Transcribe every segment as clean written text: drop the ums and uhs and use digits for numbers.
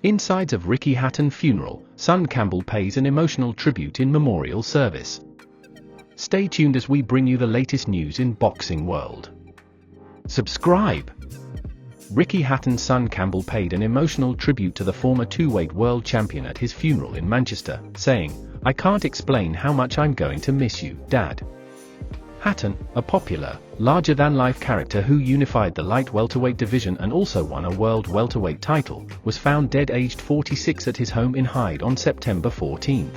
Insides of Ricky Hatton funeral, son Campbell pays an emotional tribute in memorial service. Stay tuned as we bring you the latest news in boxing world. Subscribe! Ricky Hatton's son Campbell paid an emotional tribute to the former two-weight world champion at his funeral in Manchester, saying, "I can't explain how much I'm going to miss you, Dad." Hatton, a popular, larger-than-life character who unified the light welterweight division and also won a world welterweight title, was found dead aged 46 at his home in Hyde on September 14.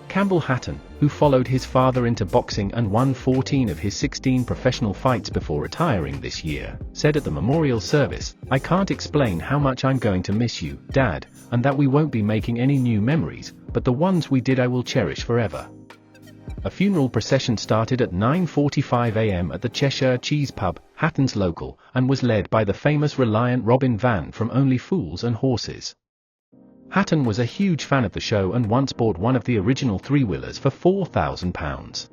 Campbell Hatton, who followed his father into boxing and won 14 of his 16 professional fights before retiring this year, said at the memorial service, "I can't explain how much I'm going to miss you, Dad, and that we won't be making any new memories, but the ones we did I will cherish forever." A funeral procession started at 9:45 a.m. at the Cheshire Cheese Pub, Hatton's local, and was led by the famous Reliant Robin Van from Only Fools and Horses. Hatton was a huge fan of the show and once bought one of the original three-wheelers for £4,000.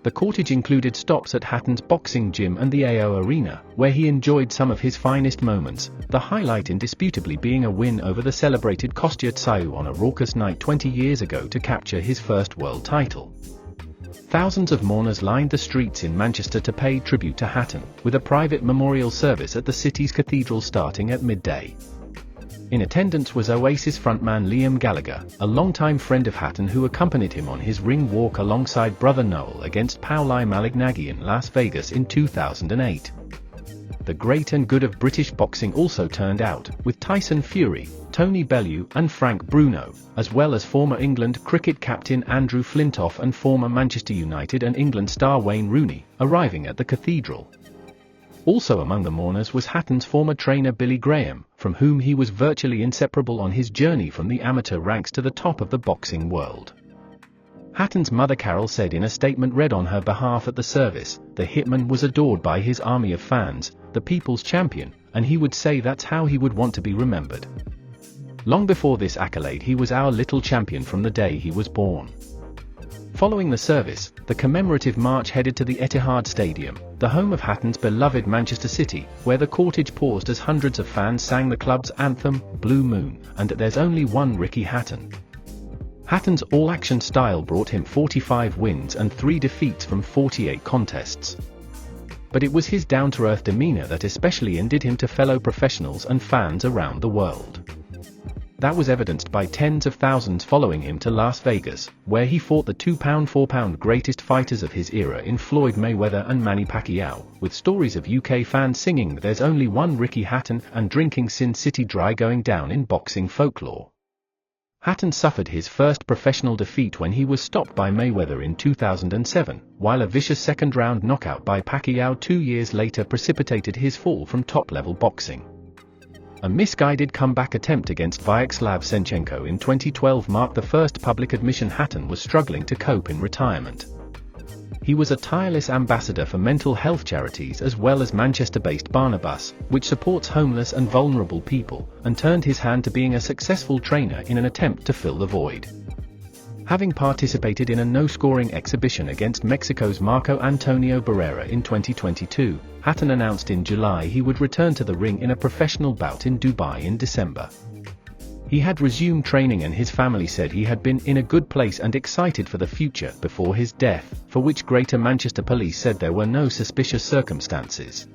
The cortege included stops at Hatton's boxing gym and the AO Arena, where he enjoyed some of his finest moments, the highlight indisputably being a win over the celebrated Kostya Tsayu on a raucous night 20 years ago to capture his first world title. Thousands of mourners lined the streets in Manchester to pay tribute to Hatton, with a private memorial service at the city's cathedral starting at midday. In attendance was Oasis frontman Liam Gallagher, a longtime friend of Hatton who accompanied him on his ring walk alongside brother Noel against Pauli Malignaggi in Las Vegas in 2008. The great and good of British boxing also turned out, with Tyson Fury, Tony Bellew and Frank Bruno, as well as former England cricket captain Andrew Flintoff and former Manchester United and England star Wayne Rooney, arriving at the Cathedral. Also among the mourners was Hatton's former trainer Billy Graham, from whom he was virtually inseparable on his journey from the amateur ranks to the top of the boxing world. Hatton's mother Carol said in a statement read on her behalf at the service, "The Hitman was adored by his army of fans, the people's champion, and he would say that's how he would want to be remembered. Long before this accolade he was our little champion from the day he was born." Following the service, the commemorative march headed to the Etihad Stadium, the home of Hatton's beloved Manchester City, where the cortege paused as hundreds of fans sang the club's anthem, Blue Moon, and There's Only One Ricky Hatton. Hatton's all-action style brought him 45 wins and 3 defeats from 48 contests. But it was his down-to-earth demeanor that especially endeared him to fellow professionals and fans around the world. That was evidenced by tens of thousands following him to Las Vegas, where he fought the 2-pound-4-pound greatest fighters of his era in Floyd Mayweather and Manny Pacquiao, with stories of UK fans singing There's Only One Ricky Hatton and drinking Sin City Dry going down in boxing folklore. Hatton suffered his first professional defeat when he was stopped by Mayweather in 2007, while a vicious second-round knockout by Pacquiao 2 years later precipitated his fall from top-level boxing. A misguided comeback attempt against Vyacheslav Senchenko in 2012 marked the first public admission Hatton was struggling to cope in retirement. He was a tireless ambassador for mental health charities as well as Manchester-based Barnabas, which supports homeless and vulnerable people, and turned his hand to being a successful trainer in an attempt to fill the void. Having participated in a no-scoring exhibition against Mexico's Marco Antonio Barrera in 2022, Hatton announced in July he would return to the ring in a professional bout in Dubai in December. He had resumed training and his family said he had been in a good place and excited for the future before his death, for which Greater Manchester Police said there were no suspicious circumstances.